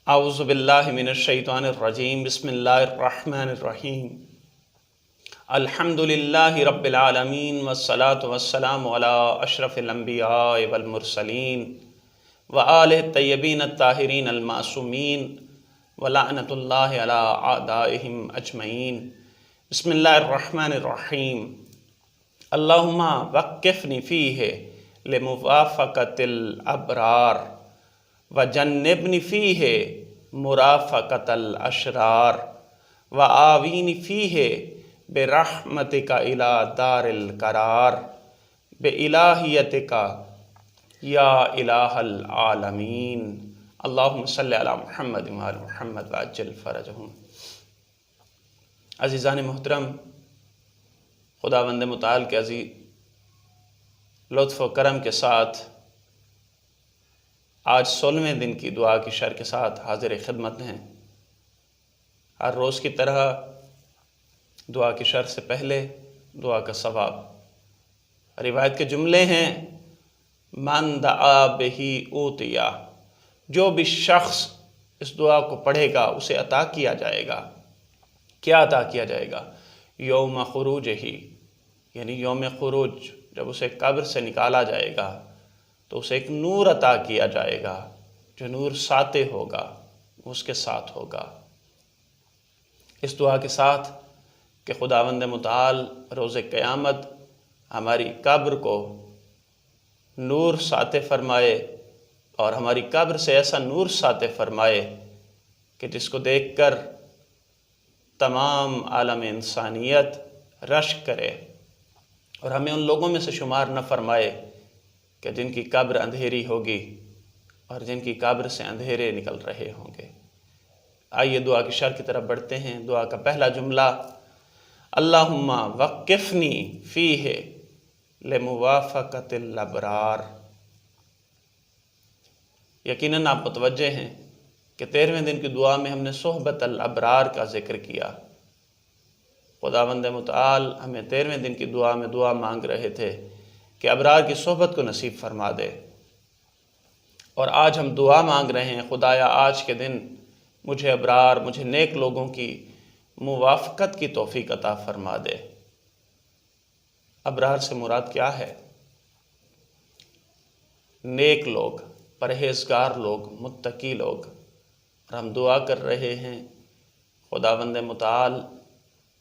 औज़ु बिल्लाहि मिनश शैतानिर रजीम बिस्मिल्लाहिर रहमानिर रहीम अल्हम्दुलिल्लाहि रब्बिल आलमीन वस्सलातु वस्सलामु अला अशरफिल अंबियाइ वल मुरसलीन व आलिहि तय्यबीन अत्ताहिरीन अल मासूमीन व लअनतुल्लाहि अला आदाइहिम अजमईन। बिस्मिल्लाहिर रहमानिर रहीम। अल्लाहुम्मा वक्किफ़नी फ़ीहि लिमुवाफ़क़तिल अबरार व जन्निबनी फ़ीहि मुराफ़क़तल अशरार व आवीनी फ़ीहि बिरहमतिका इला दारिल करार बिइलाहियतिका या इलाहल आलमीन। अल्लाहुम्मा सल्लि अला मुहम्मद व आलि मुहम्मद व अज्जिल फ़रजहुम। अज़ीज़ान मोहतरम, खुदावंद मुताल के अज़ीज़ लुत्फ़ व करम के साथ आज 16वें दिन की दुआ की शर के साथ हाजिर खिदमत हैं। हर रोज़ की तरह दुआ की शर से पहले दुआ का सवाब। रिवायत के जुमले हैं, मन दआ बिही ऊतिया, जो भी शख्स इस दुआ को पढ़ेगा उसे अता किया जाएगा। क्या अता किया जाएगा? यौम खुरूज ही, यानी यौम खुरूज, जब उसे कब्र से निकाला जाएगा तो उसे एक नूर अता किया जाएगा, जो नूर साते होगा, उसके साथ होगा। इस दुआ के साथ कि खुदावंद मुताल रोज़े क़यामत हमारी कब्र को नूर साते फरमाए और हमारी कब्र से ऐसा नूर साते फरमाए कि जिसको देखकर तमाम आलम इंसानियत रश्क करे और हमें उन लोगों में से शुमार न फरमाए कि जिनकी कब्र अंधेरी होगी और जिनकी कब्र से अंधेरे निकल रहे होंगे। आइए दुआ की शर की तरफ बढ़ते हैं। दुआ का पहला जुमला, अल्लाहुम्मा वक्किफ़नी फ़ीहि लिमुवाफ़क़तिल अबरार। यकीनन आप मुतवज्जे हैं कि 13वें दिन की दुआ में हमने सोहबतल अबरार का जिक्र किया। खुदावंद मुताल हमें 13वें दिन की दुआ में दुआ मांग रहे थे कि अबरार की सोहबत को नसीब फरमा दे, और आज हम दुआ मांग रहे हैं, खुदाया आज के दिन मुझे अबरार, मुझे नेक लोगों की मुवाफ़क़त की तौफ़ीक़ अता फ़रमा दे। अबरार से मुराद क्या है? नेक लोग, परहेज़गार लोग, मुत्तकी लोग। और हम दुआ कर रहे हैं, खुदावंद मुताल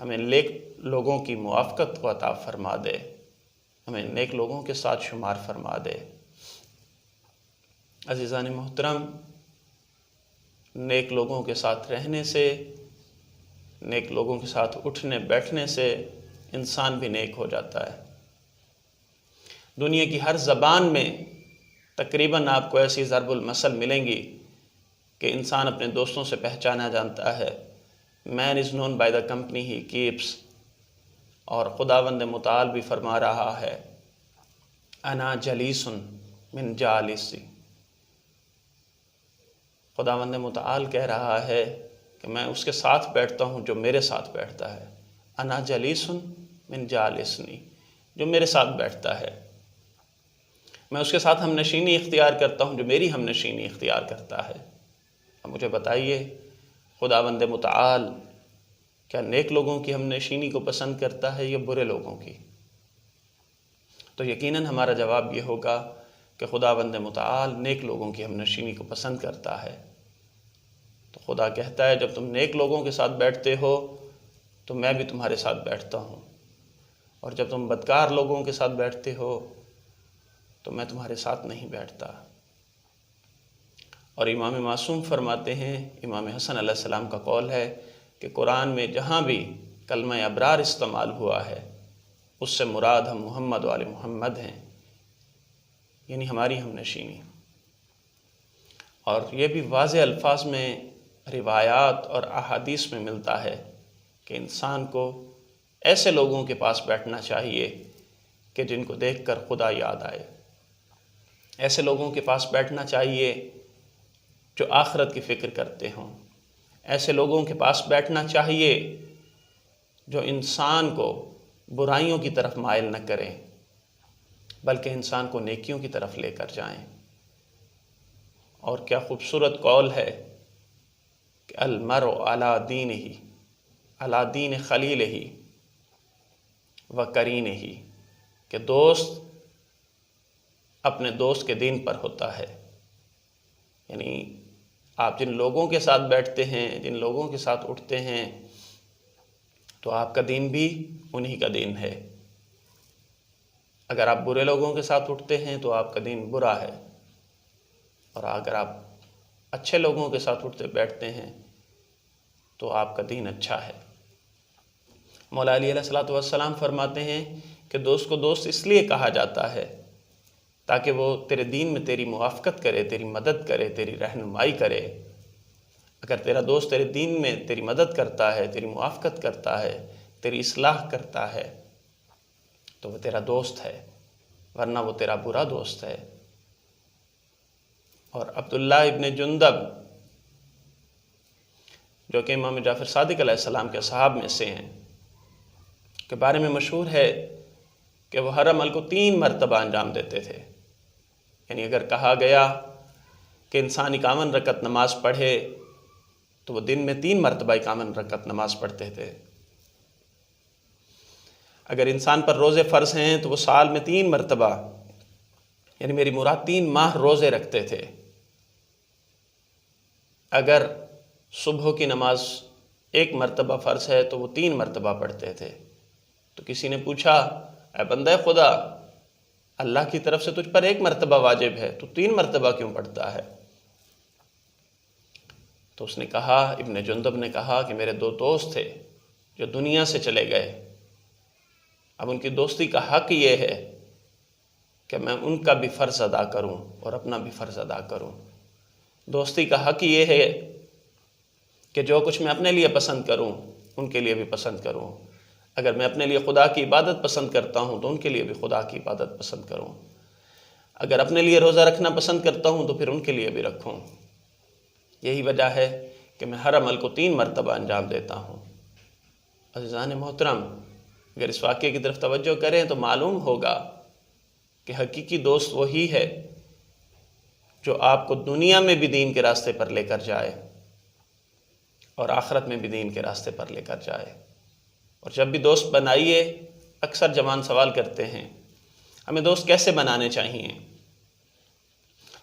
हमें नेक लोगों की मुवाफ़क़त को अता फ़रमा दे, हमें नेक लोगों के साथ शुमार फरमा दे। अज़ीज़ान मोहतरम, नेक लोगों के साथ रहने से, नेक लोगों के साथ उठने बैठने से इंसान भी नेक हो जाता है। दुनिया की हर ज़बान में तकरीबन आपको ऐसी ज़रबुल मसल मिलेंगी कि इंसान अपने दोस्तों से पहचाना जानता है। Man is known by the company he keeps. और खुदावंद मुताल भी फरमा रहा है, अना जलीसुन मिन जालिसी। खुदावंद मुताल कह रहा है कि मैं उसके साथ बैठता हूँ जो मेरे साथ बैठता है। अना जलीसुन मिन जालिसनी, जो मेरे साथ बैठता है। मैं उसके साथ हमनशीनी इख्तियार करता हूँ जो मेरी हमनशीनी इख्तियार करता है। अब मुझे बताइए, खुदावंद मुताल क्या नेक लोगों की हमनशीनी को पसंद करता है या बुरे लोगों की? तो यकीनन हमारा जवाब ये होगा कि खुदावंद मुताल नेक लोगों की हमनशीनी को पसंद करता है। तो खुदा कहता है, जब तुम नेक लोगों के साथ बैठते हो तो मैं भी तुम्हारे साथ बैठता हूँ, और जब तुम बदकार लोगों के साथ बैठते हो तो मैं तुम्हारे साथ नहीं बैठता। और इमाम मासूम फरमाते हैं, इमाम हसन अलैहिस्सलाम का कौल है कि कुरान में जहाँ भी कलमा अबरार इस्तेमाल हुआ है उससे मुराद हम मोहम्मद वाले मोहम्मद हैं, यानी हमारी हमनशीनी। और ये भी वाज़े अल्फाज में रिवायात और अहादीस में मिलता है कि इंसान को ऐसे लोगों के पास बैठना चाहिए कि जिनको देखकर खुदा याद आए। ऐसे लोगों के पास बैठना चाहिए जो आखिरत की फ़िक्र करते हों। ऐसे लोगों के पास बैठना चाहिए जो इंसान को बुराइयों की तरफ माइल न करें, बल्कि इंसान को नेकियों की तरफ लेकर जाएं। और क्या खूबसूरत कौल है कि अलमरउ अला दीन खलील ही व करीन ही, कि दोस्त अपने दोस्त के दीन पर होता है। यानी आप जिन लोगों के साथ बैठते हैं, जिन लोगों के साथ उठते हैं, तो आपका दीन भी उन्हीं का दीन है। अगर आप बुरे लोगों के साथ उठते हैं तो आपका दीन बुरा है, और अगर आप अच्छे लोगों के साथ उठते बैठते हैं तो आपका दीन अच्छा है। मौला अली अलैहिस्सलातु वस्सलाम फरमाते हैं कि दोस्त को दोस्त इसलिए कहा जाता है ताकि वो तेरे दीन में तेरी मुआफ़क़त करे, तेरी मदद करे, तेरी रहनुमाई करे। अगर तेरा दोस्त तेरे दीन में तेरी मदद करता है, तेरी मुआफ़क़त करता है, तेरी इस्लाह करता है, तो वो तेरा दोस्त है, वरना वो तेरा बुरा दोस्त है। और अब्दुल्लाह इब्न जुंदब, जो कि इमाम जाफ़र सादिक़ अलैहिस्सलाम के सहाब में से हैं, के बारे में मशहूर है कि वह हर अमल को 3 मरतबा अंजाम देते थे। यानी अगर कहा गया कि इंसान 51 रकत नमाज़ पढ़े तो वो दिन में 3 मरतबा 51 रकत नमाज़ पढ़ते थे। अगर इंसान पर रोज़े फ़र्ज़ हैं तो वो साल में 3 मरतबा, यानी मेरी मुराद 3 माह रोज़े रखते थे। अगर सुबह की नमाज 1 मरतबा फ़र्ज़ है तो वो 3 मरतबा पढ़ते थे। तो किसी ने पूछा, ऐ बंदे खुदा, अल्लाह की तरफ से तुझ पर 1 मरतबा वाजिब है, तो 3 मरतबा क्यों पढ़ता है? तो उसने कहा, इब्न जुंदब ने कहा कि मेरे 2 दोस्त थे जो दुनिया से चले गए। अब उनकी दोस्ती का हक़ ये है कि मैं उनका भी फ़र्ज़ अदा करूं और अपना भी फ़र्ज़ अदा करूं। दोस्ती का हक़ ये है कि जो कुछ मैं अपने लिए पसंद करूं उनके लिए भी पसंद करूं। अगर मैं अपने लिए खुदा की इबादत पसंद करता हूं तो उनके लिए भी खुदा की इबादत पसंद करूं। अगर अपने लिए रोज़ा रखना पसंद करता हूं तो फिर उनके लिए भी रखूं। यही वजह है कि मैं हर अमल को 3 मरतबा अंजाम देता हूँ। अज़ीज़ान मोहतरम, अगर इस वाक़े की तरफ तवज्जो करें तो मालूम होगा कि हकीकी दोस्त वही है जो आपको दुनिया में भी दीन के रास्ते पर लेकर जाए और आखिरत में भी दीन के रास्ते पर लेकर जाए। और जब भी दोस्त बनाइए, अक्सर जवान सवाल करते हैं हमें दोस्त कैसे बनाने चाहिए,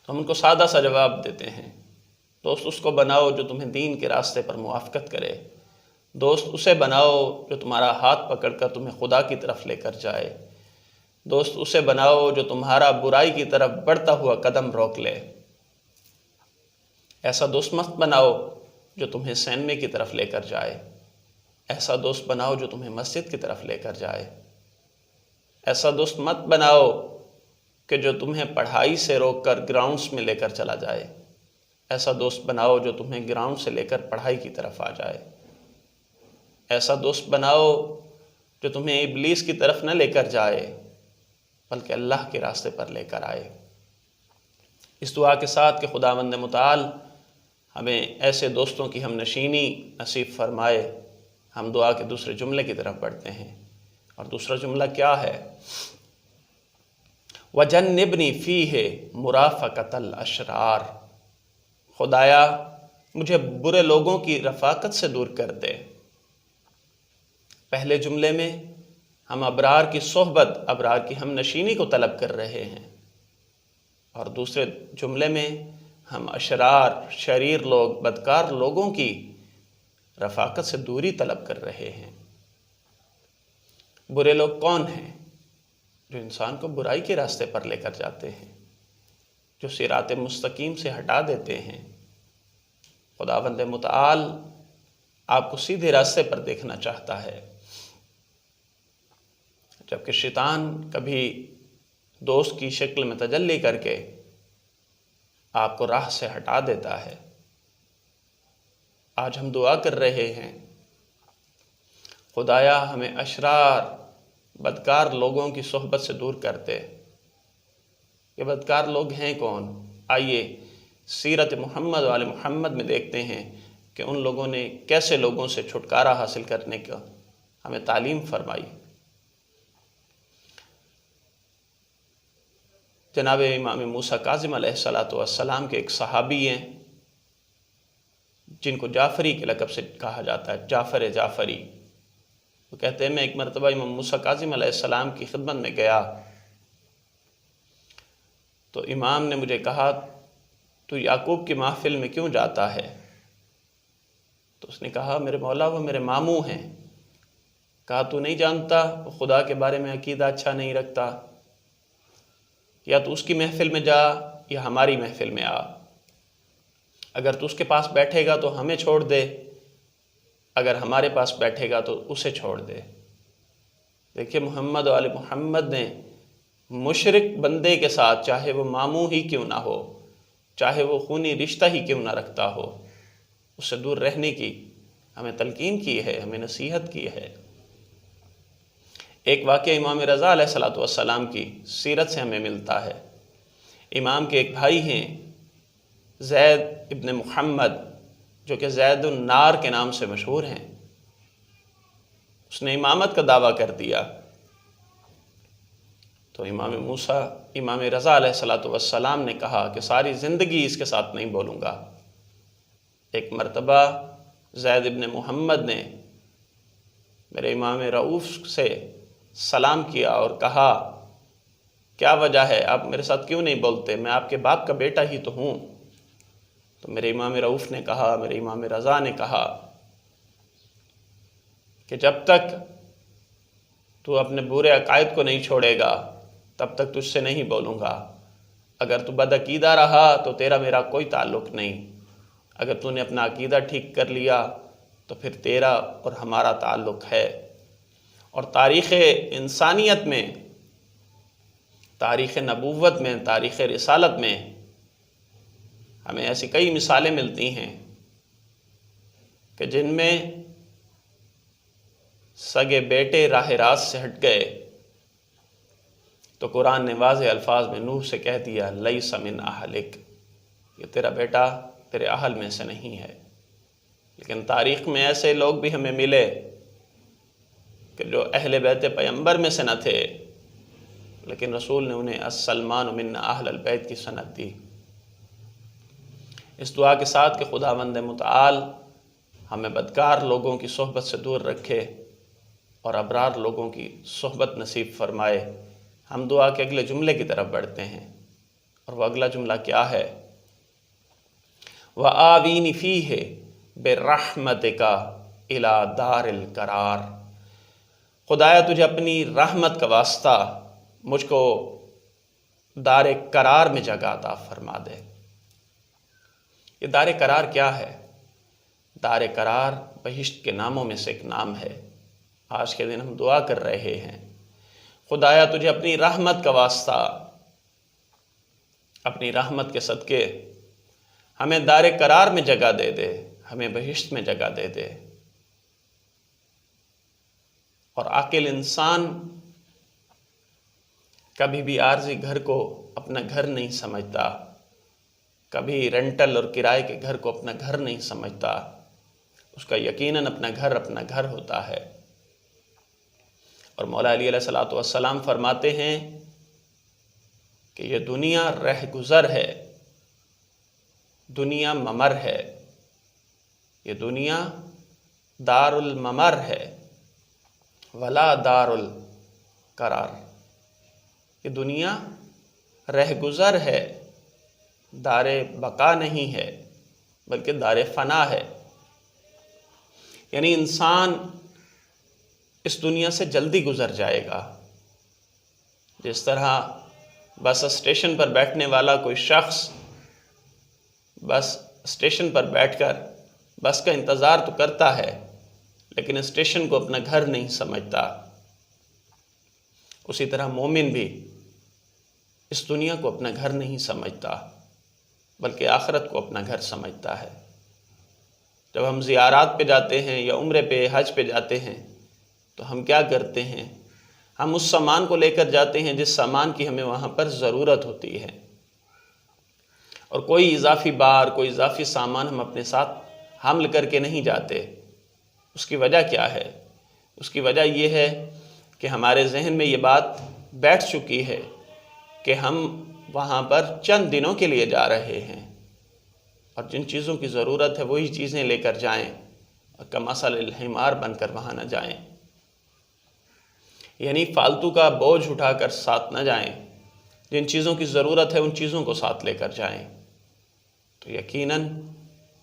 तो हम उनको सादा सा जवाब देते हैं, दोस्त उसको बनाओ जो तुम्हें दीन के रास्ते पर मुआफ़क़त करे। दोस्त उसे बनाओ जो तुम्हारा हाथ पकड़कर तुम्हें खुदा की तरफ लेकर जाए। दोस्त उसे बनाओ जो तुम्हारा बुराई की तरफ बढ़ता हुआ कदम रोक ले। ऐसा दोस्त मत बनाओ जो तुम्हें सैनमे की तरफ लेकर जाए। ऐसा दोस्त बनाओ जो तुम्हें मस्जिद की तरफ लेकर जाए। ऐसा दोस्त मत बनाओ कि जो तुम्हें पढ़ाई से रोककर ग्राउंड्स में लेकर चला जाए। ऐसा दोस्त बनाओ जो तुम्हें ग्राउंड से लेकर पढ़ाई की तरफ आ जाए। ऐसा दोस्त बनाओ जो तुम्हें इब्लीस की तरफ न लेकर जाए बल्कि अल्लाह के रास्ते पर लेकर आए। इस दुआ के साथ कि खुदावंद मुताल हमें ऐसे दोस्तों की हम नशीनी नसीब फरमाए, हम दुआ के दूसरे जुमले की तरफ बढ़ते हैं। और दूसरा जुमला क्या है? वजन्निबनी फ़ीहे मुराफ़क़तल अशरार। खुदाया मुझे बुरे लोगों की रफ़ाकत से दूर कर दे। पहले जुमले में हम अबरार की सोहबत, अबरार की हम नशीनी को तलब कर रहे हैं, और दूसरे जुमले में हम अशरार, शरीर लोग, बदकार लोगों की रफ़ाकत से दूरी तलब कर रहे हैं। बुरे लोग कौन हैं? जो इंसान को बुराई के रास्ते पर लेकर जाते हैं, जो सिरात मुस्तकीम से हटा देते हैं। खुदावंद मुताल आपको सीधे रास्ते पर देखना चाहता है, जबकि शैतान कभी दोस्त की शक्ल में तजल्ली करके आपको राह से हटा देता है। आज हम दुआ कर रहे हैं, खुदाया हमें अशरार, बदकार लोगों की सोहबत से दूर कर दे। ये बदकार लोग हैं कौन? आइए सीरत मोहम्मद वाले मोहम्मद में देखते हैं कि उन लोगों ने कैसे लोगों से छुटकारा हासिल करने का हमें तालीम फरमाई। जनाब इमाम मूसा काज़िम अलैहिस्सलातु वस्सलाम के एक सहाबी हैं, जिनको जाफ़री के लक़ब से कहा जाता है, जाफ़र जाफ़री। वो कहते हैं मैं एक मरतबा इमाम मूसा काज़िम अलैहिस्सलाम की खिदमत में गया तो इमाम ने मुझे कहा तू याकूब की महफ़िल में क्यों जाता है? तो उसने कहा मेरे मौला वो मेरे मामू हैं। कहा तू नहीं जानता वो खुदा के बारे में अकीदा अच्छा नहीं रखता, या तो उसकी महफ़िल में जा या हमारी महफ़िल में आ। अगर तू उसके पास बैठेगा तो हमें छोड़ दे, अगर हमारे पास बैठेगा तो उसे छोड़ दे। देखिए मोहम्मद वाले मोहम्मद ने मुशरिक बंदे के साथ, चाहे वो मामू ही क्यों ना हो, चाहे वो खूनी रिश्ता ही क्यों ना रखता हो, उससे दूर रहने की हमें तलकीन की है, हमें नसीहत की है। एक वाक़या इमाम रज़ा अलैहिस्सलातु वस्सलाम की सीरत से हमें मिलता है। इमाम के एक भाई हैं ज़ैद इब्न मुहम्मद, जो कि ज़ैदुन नार के नाम से मशहूर हैं। उसने इमामत का दावा कर दिया तो इमाम मूसा, इमाम रज़ा अलैहिस्सलातु वस्सलाम ने कहा कि सारी ज़िंदगी इसके साथ नहीं बोलूँगा। एक मरतबा ज़ैद इब्न मुहम्मद ने मेरे इमाम रऊफ़ से सलाम किया और कहा क्या वजह है, आप मेरे साथ क्यों नहीं बोलते, मैं आपके बाप का बेटा ही तो हूँ। तो मेरे इमाम रऊफ़ ने कहा, मेरे इमाम रज़ा ने कहा कि जब तक तू अपने बुरे अकायद को नहीं छोड़ेगा तब तक तुझसे नहीं बोलूँगा। अगर तू बदअकीदा रहा तो तेरा मेरा कोई ताल्लुक़ नहीं, अगर तूने अपना अकीदा ठीक कर लिया तो फिर तेरा और हमारा ताल्लुक़ है। और तारीख़ इंसानियत में, तारीख़ नबूवत में, तारीख़ रिसालत में हमें ऐसी कई मिसालें मिलती हैं कि जिनमें सगे बेटे राह रास्त से हट गए तो कुरान ने वाज़े अल्फाज में नूह से कह दिया लैसा मिन अहलिक, ये तेरा बेटा तेरे अहल में से नहीं है। लेकिन तारीख़ में ऐसे लोग भी हमें मिले कि जो अहले बैत पैगंबर में से न थे, लेकिन रसूल ने उन्हें अस्सलमान मिन्ना अहलल बैत की सनद दी। इस दुआ के साथ कि खुदावंद मुतआल हमें बदकार लोगों की सोहबत से दूर रखे और अबरार लोगों की सोहबत नसीब फरमाए। हम दुआ के अगले जुमले की तरफ बढ़ते हैं और वह अगला जुमला क्या है? व आवीनी फ़ीह बिर्रहमतिका इला दारिल करार। खुदाया तुझे अपनी रहमत का वास्ता मुझको दार करार में जगह अता फरमा दे। ये दार करार क्या है? दार करार बहिश्त के नामों में से एक नाम है। आज के दिन हम दुआ कर रहे हैं, खुदाया तुझे अपनी रहमत का वास्ता, अपनी रहमत के सदके हमें दार करार में जगह दे दे, हमें बहिश्त में जगह दे दे। और आकिल इंसान कभी भी आर्जी घर को अपना घर नहीं समझता, कभी रेंटल और किराए के घर को अपना घर नहीं समझता। उसका यकीनन अपना घर होता है। और मौला अली अलैहिस्सलातु वस्सलाम फरमाते हैं कि ये दुनिया रह गुज़र है, दुनिया ममर है, ये दुनिया दारुल ममर है वला दारुल करार। ये दुनिया रह गुज़र है, दारे बका नहीं है बल्कि दारे फ़ना है। यानी इंसान इस दुनिया से जल्दी गुज़र जाएगा। जिस तरह बस स्टेशन पर बैठने वाला कोई शख्स बस स्टेशन पर बैठकर बस का इंतज़ार तो करता है, लेकिन स्टेशन को अपना घर नहीं समझता, उसी तरह मोमिन भी इस दुनिया को अपना घर नहीं समझता बल्कि आखिरत को अपना घर समझता है। जब हम ज़ियारात पे जाते हैं या उम्रे पे, हज पे जाते हैं तो हम क्या करते हैं? हम उस सामान को लेकर जाते हैं जिस सामान की हमें वहाँ पर ज़रूरत होती है, और कोई इजाफ़ी बार, कोई इजाफ़ी सामान हम अपने साथ हामिल करके नहीं जाते। उसकी वजह क्या है? उसकी वजह यह है कि हमारे जहन में ये बात बैठ चुकी है कि हम वहाँ पर चंद दिनों के लिए जा रहे हैं। और जिन चीज़ों की ज़रूरत है वही चीज़ें लेकर जाएं और कमसल हिमार बनकर वहाँ न जाएं, यानी फालतू का बोझ उठाकर साथ न जाएं। जिन चीज़ों की ज़रूरत है उन चीज़ों को साथ लेकर जाएं। तो यकीनन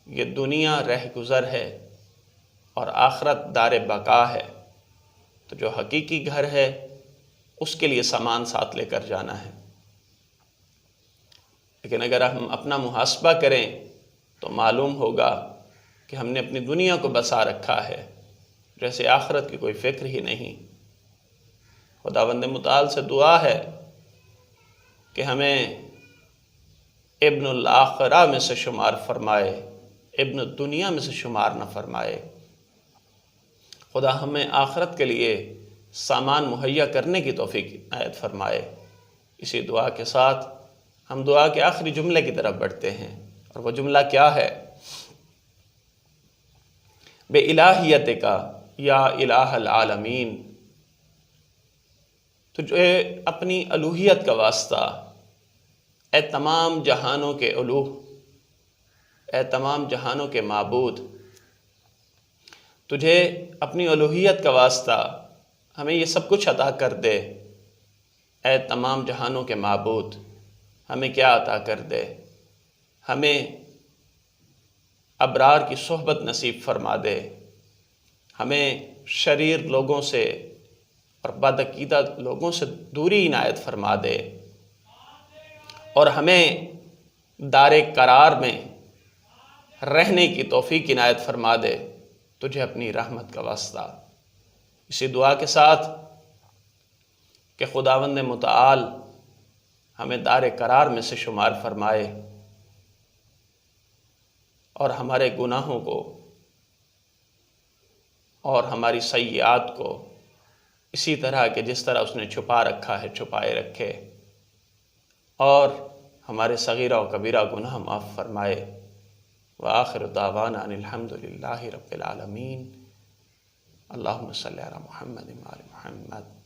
ये दुनिया रह गुज़र है और आखिरत दार बका है। तो जो हकीकी घर है उसके लिए सामान साथ लेकर जाना है। लेकिन अगर हम अपना मुहासबा करें तो मालूम होगा कि हमने अपनी दुनिया को बसा रखा है, जैसे आखिरत की कोई फ़िक्र ही नहीं। खुदावंद मुताल से दुआ है कि हमें इब्नुल आखिरा में से शुमार फरमाए, इब्न दुनिया में से शुमार न फरमाए। खुदा हमें आखिरत के लिए सामान मुहैया करने की तौफीक इनायत फरमाए। इसी दुआ के साथ हम दुआ के आखिरी जुमले की तरफ बढ़ते हैं, और वह जुमला क्या है? बे इलाहियत का या इलाहल आलमीन, तुझे अपनी अलूहियत का वास्ता, ए तमाम जहानों के उलूह, ए तमाम जहानों के माबूद, तुझे अपनी अलूहियत का वास्ता हमें ये सब कुछ अता कर दे। ए तमाम जहानों के माबूद, हमें क्या अता कर दे? हमें अबरार की सोहबत नसीब फरमा दे, हमें शरीर लोगों से और बदअकीदा लोगों से दूरी इनायत फरमा दे, और हमें दारे करार में रहने की तौफीक इनायत फरमा दे, तुझे अपनी रहमत का वास्ता। इसी दुआ के साथ कि खुदावंद मुताल हमें दारे करार में से शुमार फरमाए और हमारे गुनाहों को और हमारी सय्यात को इसी तरह के जिस तरह उसने छुपा रखा है छुपाए रखे, और हमारे सगीरा व कबीरा गुनाह माफ़ फरमाए। व आखिर दावाना अनिल हम्दुलिल्लाहि रब्बिल आलमीन। अल्लाहुम्मा सल्लि अला मुहम्मद व आलि मुहम्मद।